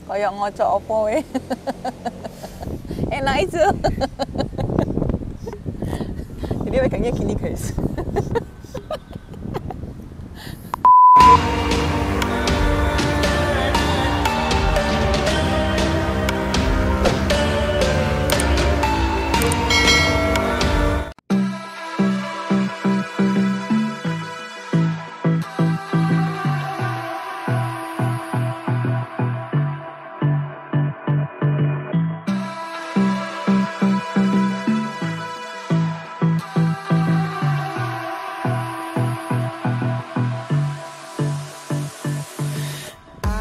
Kayak ngocok apa we. Enak itu. Jadi pegangnya gini guys.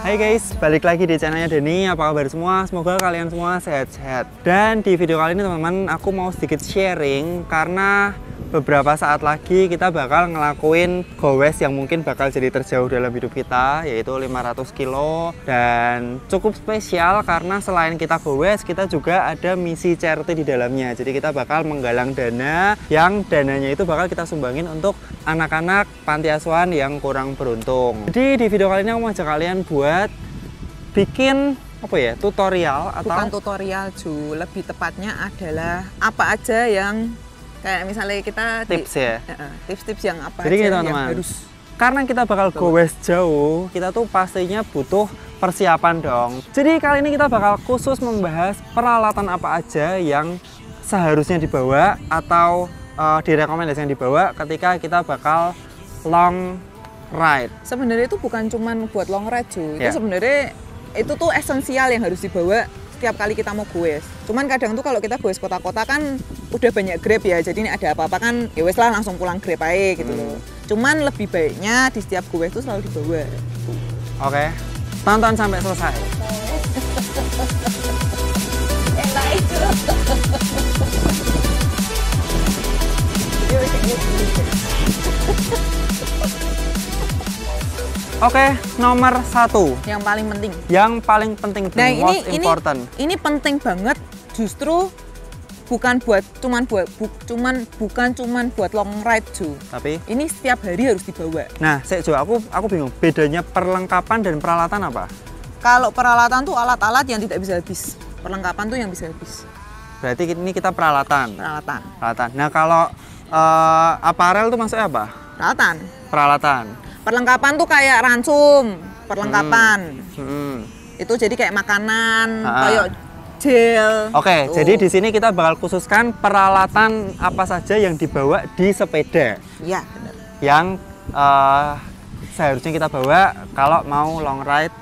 Hai guys, balik lagi di channelnya Denny. Apa kabar semua? Semoga kalian semua sehat-sehat. Dan di video kali ini teman-teman, aku mau sedikit sharing karena beberapa saat lagi kita bakal ngelakuin goes yang mungkin bakal jadi terjauh dalam hidup kita, yaitu 500 kilo. Dan cukup spesial karena selain kita goes, kita juga ada misi charity di dalamnya. Jadi kita bakal menggalang dana, yang dananya itu bakal kita sumbangin untuk anak-anak panti asuhan yang kurang beruntung. Jadi di video kali ini aku mau ajak kalian buat bikin apa ya, tutorial atau bukan tutorial Ju, lebih tepatnya adalah apa aja yang kayak misalnya kita tips ya. Tips-tips yang apa jadi aja gini, yang teman-teman, harus. Karena kita bakal goes jauh, kita tuh pastinya butuh persiapan dong. Jadi kali ini kita bakal khusus membahas peralatan apa aja yang seharusnya dibawa atau direkomendasikan dibawa ketika kita bakal long ride. Sebenarnya itu bukan cuman buat long ride Ju, itu Ya. sebenarnya itu tuh esensial yang harus dibawa setiap kali kita mau goes. Cuman kadang tuh kalau kita goes kota-kota kan udah banyak Grab ya, jadi ini ada apa-apa kan ya wes lah langsung pulang Grab aja gitu loh. Cuman lebih baiknya di setiap goes tuh selalu dibawa. Oke, tonton sampai selesai. Enak itu. Oke, nomor 1 Yang paling penting. yang paling penting, the Nah, most important. ini penting banget, justru bukan cuman buat long ride Ju. Tapi Ini setiap hari harus dibawa. nah, Jo, aku bingung bedanya perlengkapan dan peralatan apa? Kalau peralatan tuh alat-alat yang tidak bisa habis. Perlengkapan tuh yang bisa habis. Berarti ini kita peralatan. Peralatan. Peralatan. Nah, kalau aparel tuh maksudnya apa? Peralatan. Peralatan. Perlengkapan tuh kayak ransum, perlengkapan. Hmm. Itu jadi kayak makanan, Ha-ha. kayak gel. Oke, Tuh. jadi di sini kita bakal khususkan peralatan apa saja yang dibawa di sepeda, Iya, benar. yang seharusnya kita bawa kalau mau long ride,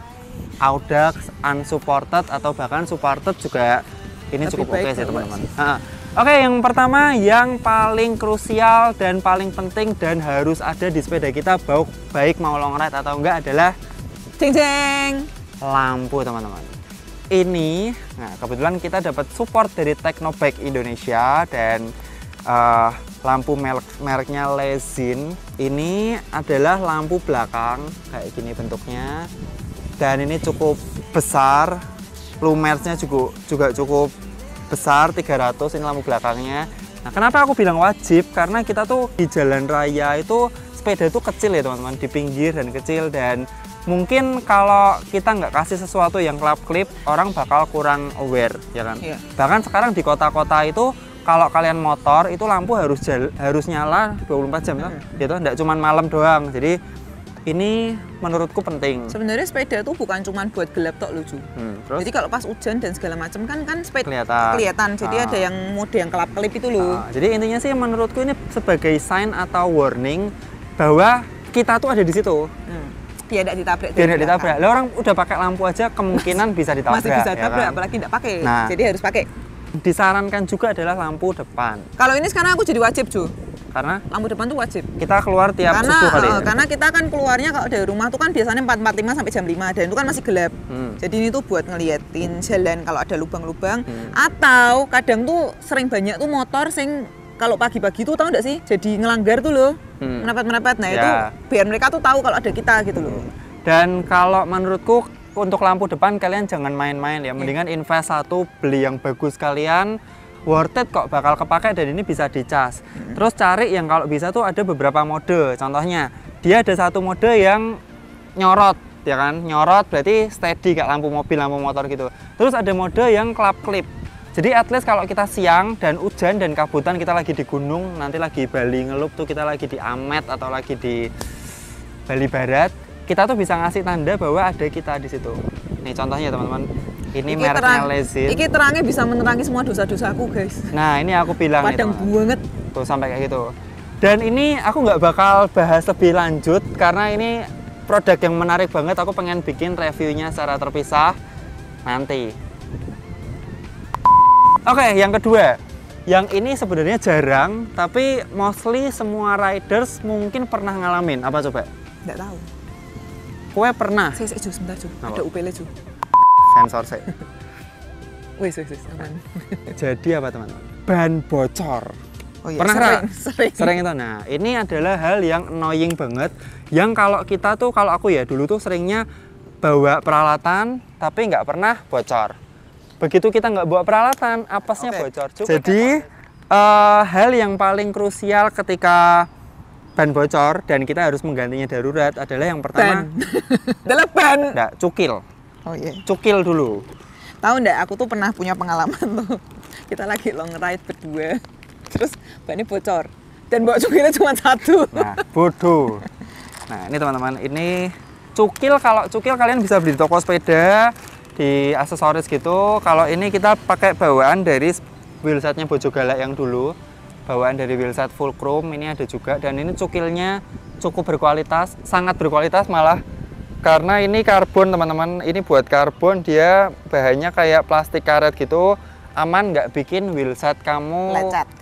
audax, unsupported atau bahkan supported juga ini Lebih cukup oke baik sih bawa teman-teman. Oke, yang pertama yang paling krusial dan paling penting dan harus ada di sepeda kita baik mau long ride atau enggak adalah Jeng jeng. lampu, teman-teman. Ini, nah kebetulan kita dapat support dari Teknobike Indonesia dan lampu mereknya Lezin. Ini adalah lampu belakang kayak gini bentuknya, dan ini cukup besar. Lumersnya juga cukup besar, 300 ini lampu belakangnya. Nah, kenapa aku bilang wajib? Karena kita tuh di jalan raya itu sepeda itu kecil ya teman-teman, di pinggir dan kecil, dan mungkin kalau kita nggak kasih sesuatu yang klip-klip, orang bakal kurang aware, ya kan? Iya. Bahkan sekarang di kota-kota itu kalau kalian motor itu lampu harus nyala 24 jam kan? Gitu, nggak cuma malam doang. Jadi ini menurutku penting. Sebenarnya sepeda tuh bukan cuma buat gelap tok lucu. Terus? Jadi kalau pas hujan dan segala macam kan sepeda Kelihatan. Jadi ada yang mode yang kelap-kelip itu loh. Jadi intinya sih menurutku ini sebagai sign atau warning bahwa kita tuh ada di situ. Biar tidak ditabrak. Biar tidak ditabrak. Lah orang udah pakai lampu aja kemungkinan bisa ditabrak. Masih bisa ya tabrak, kan? apalagi tidak pakai. Nah. Jadi harus pakai. Disarankan juga adalah lampu depan. Kalau ini sekarang aku jadi wajib Ju. Karena Lampu depan tuh wajib. kita keluar tiap subuh kali ya. Karena kita kan keluarnya kalau dari rumah tuh kan biasanya 4:45 sampai jam 5 dan itu kan masih gelap. Jadi ini tuh buat ngeliatin jalan kalau ada lubang-lubang, atau kadang tuh sering banyak tuh motor sing kalau pagi-pagi tuh tahu nggak sih? Jadi ngelanggar tuh loh. Menepet-menepet. Nah, Ya. itu biar mereka tuh tahu kalau ada kita gitu loh. Dan kalau menurutku untuk lampu depan kalian jangan main-main ya. Mendingan invest satu, beli yang bagus kalian. Worth it kok, bakal kepake dan ini bisa dicas. Terus cari yang kalau bisa tuh ada beberapa mode. Contohnya, dia ada satu mode yang nyorot. ya kan, nyorot berarti steady kayak lampu mobil, lampu motor gitu. Terus ada mode yang club clip. Jadi at least kalau kita siang dan hujan dan kabutan, kita lagi di gunung, nanti lagi Bali ngelup tuh, kita lagi di Amet atau lagi di Bali Barat, kita tuh bisa ngasih tanda bahwa ada kita di situ. Nih contohnya teman-teman, ini mereknya Lezin. Iki terangnya bisa menerangi semua dosa-dosaku guys. Nah ini aku bilang padang banget tuh sampai kayak gitu. Dan ini aku nggak bakal bahas lebih lanjut karena ini produk yang menarik banget. Aku pengen bikin reviewnya secara terpisah nanti. Oke, yang kedua, yang ini sebenarnya jarang, tapi mostly semua riders mungkin pernah ngalamin. Apa coba? Nggak tahu. Kue pernah? Sebentar, ada UPL, Ju. Sensor saya. Wis, aman. Jadi apa teman-teman? Ban bocor. Oh iya, pernah sering itu. Nah, ini adalah hal yang annoying banget. Yang kalau kita tuh, kalau aku ya dulu tuh seringnya bawa peralatan, tapi nggak pernah bocor. Begitu kita nggak bawa peralatan, apesnya bocor. Jadi hal yang paling krusial ketika ban bocor dan kita harus menggantinya darurat adalah yang pertama adalah ban. Nggak, cukil. Oh iya. Cukil dulu. Tahu nggak? Aku tuh pernah punya pengalaman tuh. Kita lagi long ride berdua, terus bannya bocor dan bawa cukilnya cuma satu. Nah, bodoh. Nah ini teman-teman, ini cukil. Kalau cukil kalian bisa beli di toko sepeda, di aksesoris gitu. Kalau ini kita pakai bawaan dari wheelsetnya Bojogalak yang dulu, bawaan dari wheelset full chrome ini ada juga. Dan ini cukilnya cukup berkualitas, sangat berkualitas malah, karena ini karbon teman-teman. Ini buat karbon, dia bahannya kayak plastik karet gitu, aman, nggak bikin wheelset kamu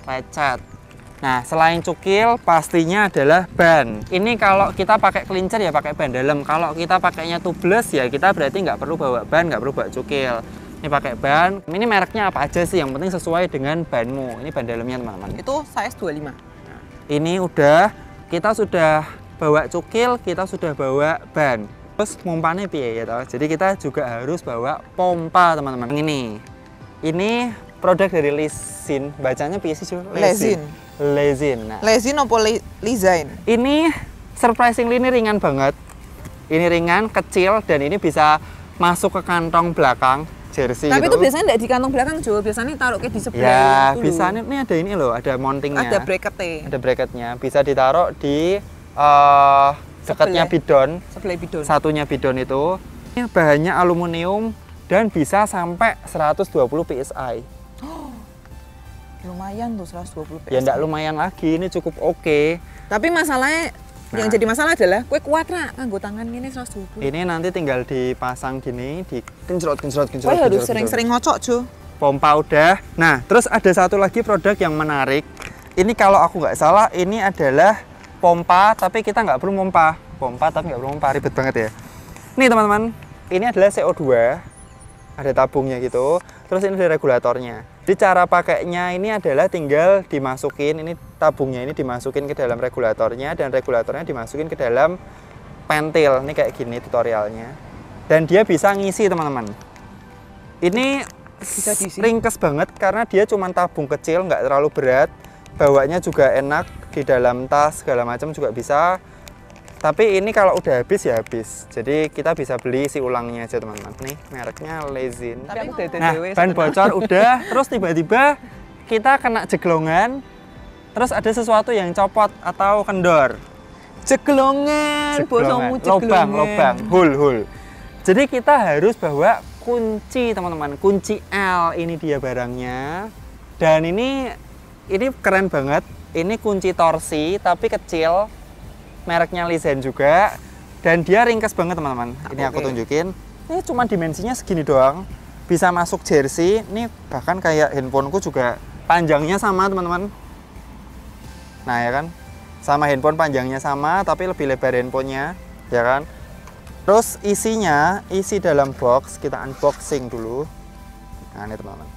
lecet. Nah, selain cukil, pastinya adalah ban. Ini kalau kita pakai kelincer ya pakai ban dalam. Kalau kita pakainya tubeless ya kita berarti nggak perlu bawa ban, nggak perlu bawa cukil. Ini pakai ban. Ini mereknya apa aja sih? Yang penting sesuai dengan banmu. Ini ban dalamnya teman-teman. Itu size 25. Nah, ini udah, kita sudah bawa cukil, kita sudah bawa ban. Terus pompanya piye ya toh? Jadi kita juga harus bawa pompa teman-teman. Ini produk dari Lezin. Bacanya piye sih, Ju? Lezin. Nah, Lezin apa Lezin? ini surprisingly ini ringan banget. Ini ringan, kecil, dan ini bisa masuk ke kantong belakang jersey. Tapi gitu. itu biasanya nggak di kantong belakang, Jo. Biasanya taruh kayak di sebelah. Ya, bisa. Ini ada ini loh, ada mountingnya. Ada bracketnya. Ada bracketnya. Bisa ditaruh di dekatnya bidon. Sebelah bidon. Satunya bidon itu. Ini bahannya aluminium dan bisa sampai 120 psi. Lumayan tuh 120 psi. Ya enggak lumayan lagi, ini cukup oke. Tapi masalahnya, yang jadi masalah adalah kue kuat nak nganggo tangan ini 120. Ini nanti tinggal dipasang gini, digencrot. Kue harus sering-sering ngocok, Jo. Pompa udah. Nah, terus ada satu lagi produk yang menarik. Ini kalau aku nggak salah, ini adalah pompa, tapi kita nggak perlu pompa. Pompa tapi nggak perlu pompa, ribet banget ya. Nih teman-teman, ini adalah CO2. Ada tabungnya gitu. Terus ini ada regulatornya. Jadi cara pakainya ini adalah tinggal dimasukin, ini tabungnya ini dimasukin ke dalam regulatornya, dan regulatornya dimasukin ke dalam pentil. Ini kayak gini tutorialnya. Dan dia bisa ngisi teman-teman. Ini bisa diisi. Ringkes banget karena dia cuma tabung kecil, nggak terlalu berat. Bawanya juga enak, di dalam tas segala macam juga bisa. Tapi ini kalau udah habis ya habis. Jadi kita bisa beli isi ulangnya aja teman-teman. Nih mereknya Lezin. Nah, ban bocor udah, terus tiba-tiba kita kena jeglongan. Terus ada sesuatu yang copot atau kendor. Jeglongan. Lubang, hul. Jadi kita harus bawa kunci teman-teman, kunci L. Ini dia barangnya. Dan ini keren banget. Ini kunci torsi tapi kecil. Mereknya Lezin juga, dan dia ringkas banget teman-teman. Ini aku tunjukin. Ini cuma dimensinya segini doang, bisa masuk jersey. Ini bahkan kayak handphoneku juga panjangnya sama teman-teman. Nah ya kan, sama handphone panjangnya sama, tapi lebih lebar handphonenya, ya kan. Terus isinya, isi dalam box, kita unboxing dulu. Nah ini teman-teman.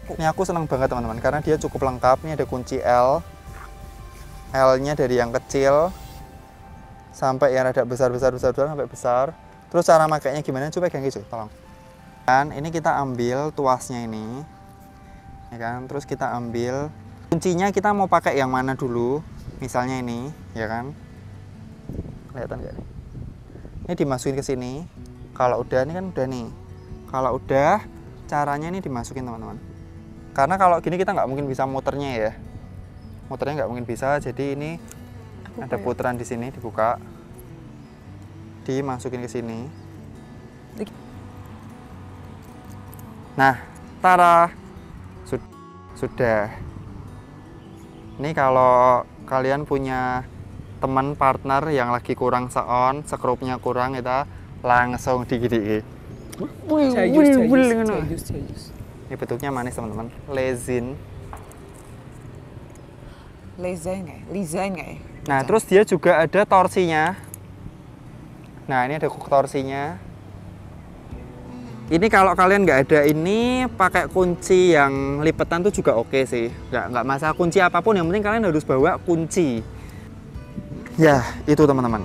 Ini aku senang banget teman-teman karena dia cukup lengkap. Ini ada kunci L. L-nya dari yang kecil sampai yang rada besar sampai besar. Terus cara makainya gimana? Coba pegang gitu, tolong. Dan ini kita ambil tuasnya ini. Ya kan? Terus kita ambil kuncinya, kita mau pakai yang mana dulu? Misalnya ini, ya kan? Kelihatan nggak nih? Ini dimasukin ke sini. Kalau udah, ini kan udah nih. Kalau udah, caranya ini dimasukin teman-teman. Karena kalau gini kita nggak mungkin bisa muternya ya. Muternya nggak mungkin bisa. Jadi ini ada putaran di sini, dibuka, dimasukin ke sini. Nah, tara, sudah. Ini kalau kalian punya teman partner yang lagi kurang seon, sekrupnya kurang, kita langsung digigit. Jayus. Ini bentuknya manis teman-teman, lesin. Lizain nggak ya? Nah, terus dia juga ada torsinya. Nah, ini ada torsinya. Ini kalau kalian nggak ada ini, pakai kunci yang lipetan tuh juga oke sih. Nggak masalah kunci apapun, yang penting kalian harus bawa kunci. Ya, itu teman-teman.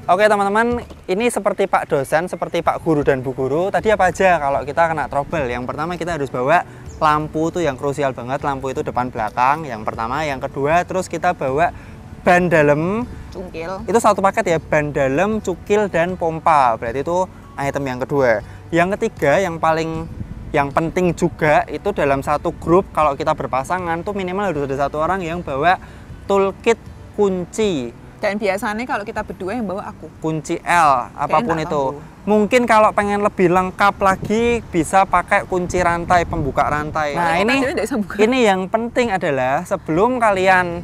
Oke teman-teman, ini seperti Pak dosen, seperti Pak guru dan Bu guru. Tadi apa aja kalau kita kena trouble? Yang pertama kita harus bawa lampu, tuh yang krusial banget. Lampu itu depan belakang, yang pertama. Yang kedua, terus kita bawa ban dalam, cungkil. Itu satu paket ya, ban dalam, cukil, dan pompa. Berarti itu item yang kedua. Yang ketiga, yang penting juga, itu dalam satu grup kalau kita berpasangan tuh minimal harus ada satu orang yang bawa toolkit kunci. Dan biasanya kalau kita berdua yang bawa aku. Kunci L, apapun itu. Lampu. Mungkin kalau pengen lebih lengkap lagi, bisa pakai kunci rantai, pembuka rantai. Nah, ini yang penting adalah sebelum kalian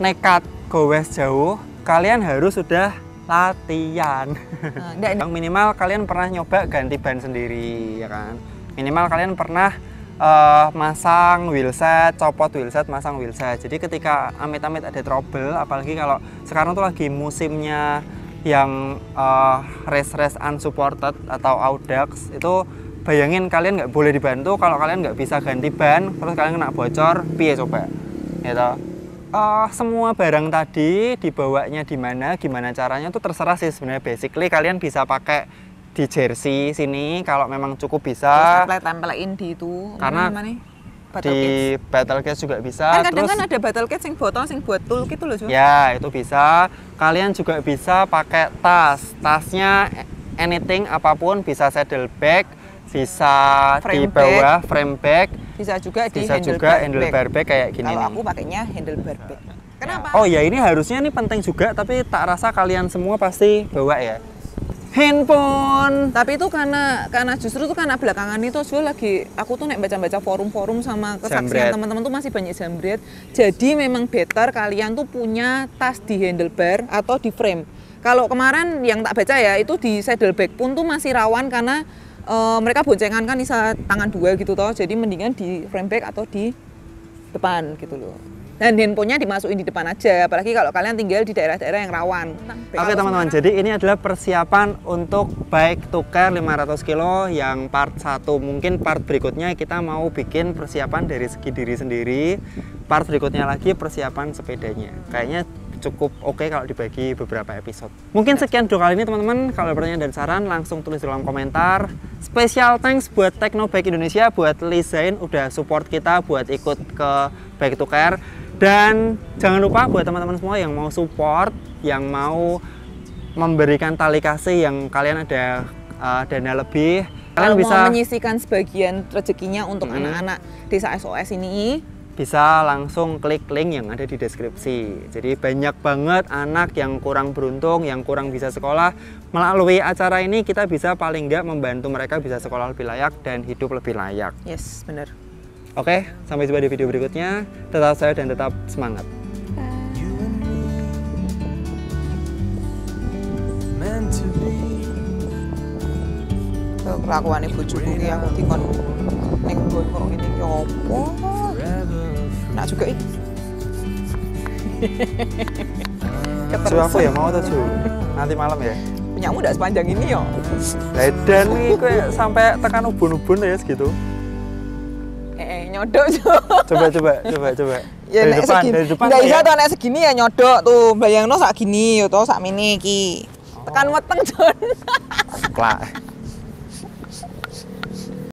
nekat gowes jauh, kalian harus sudah latihan. Minimal kalian pernah nyoba ganti ban sendiri, ya kan? Minimal kalian pernah masang wheelset, copot wheelset, masang wheelset. Jadi ketika amit-amit ada trouble, apalagi kalau sekarang tuh lagi musimnya yang race unsupported atau audax, itu bayangin kalian nggak boleh dibantu kalau kalian nggak bisa ganti ban, terus kalian kena bocor, piye coba? Gitu. Semua barang tadi dibawanya di mana, gimana caranya tuh terserah sih sebenarnya. Basically kalian bisa pakai di jersey sini kalau memang cukup bisa. Terus tempelin di itu. Karena di battle case juga bisa. Kadang kan ada battle case yang botol, yang buat toolkit itu loh. Ya, itu bisa. Kalian juga bisa pakai tas. Tasnya anything apapun, bisa saddle bag, bisa di bawah frame bag, bisa juga di handlebar bag kayak gini. Kalau aku pakainya handlebar bag. Kenapa? Oh ya, ini harusnya ini penting juga, tapi tak rasa kalian semua pasti bawa ya. Handphone. Tapi itu karena justru tuh karena belakangan itu aku tuh baca-baca forum-forum sama kesaksian teman-teman tuh masih banyak jambret. Jadi memang better kalian tuh punya tas di handlebar atau di frame. Kalau kemarin yang tak baca ya itu di saddle bag pun tuh masih rawan karena mereka boncengan kan bisa tangan dua gitu toh. Jadi mendingan di frame bag atau di depan gitu loh. Dan handphonenya dimasukin di depan aja, apalagi kalau kalian tinggal di daerah-daerah yang rawan. Oke teman-teman, jadi ini adalah persiapan untuk bike to car 500 kilo yang part 1. Mungkin part berikutnya kita mau bikin persiapan dari segi diri sendiri. Part berikutnya lagi persiapan sepedanya. Kayaknya cukup oke kalau dibagi beberapa episode. Mungkin sekian video kali ini teman-teman. Kalau ada pertanyaan dan saran langsung tulis di kolom komentar. Special thanks buat Teknobike Indonesia, buat Lizain udah support kita buat ikut ke bike to car. Dan jangan lupa buat teman-teman semua yang mau support, yang mau memberikan tali kasih, yang kalian ada dana lebih, kalian bisa mau menyisikan sebagian rezekinya untuk anak-anak desa SOS ini, bisa langsung klik link yang ada di deskripsi. Jadi banyak banget anak yang kurang beruntung, yang kurang bisa sekolah. Melalui acara ini kita bisa paling nggak membantu mereka bisa sekolah lebih layak dan hidup lebih layak. Yes, benar. Oke, sampai jumpa di video berikutnya. Tetap sehat dan tetap semangat. Kelakuan ibu cucu ki aku dikon ning nggon ini ki opo? Nak juga iki. Cu aku ya mau tuh Cu. Nanti malam ya. punyamu ndak sepanjang ini yo. Dan nih kayak sampai tekan ubun-ubun ya segitu. Nyodok Coba. Ya dari depan. Enggak bisa tuh nek segini ya nyodok tuh. Bayangno sak gini yo to sak mene iki. Tekan weteng Jon. Plak.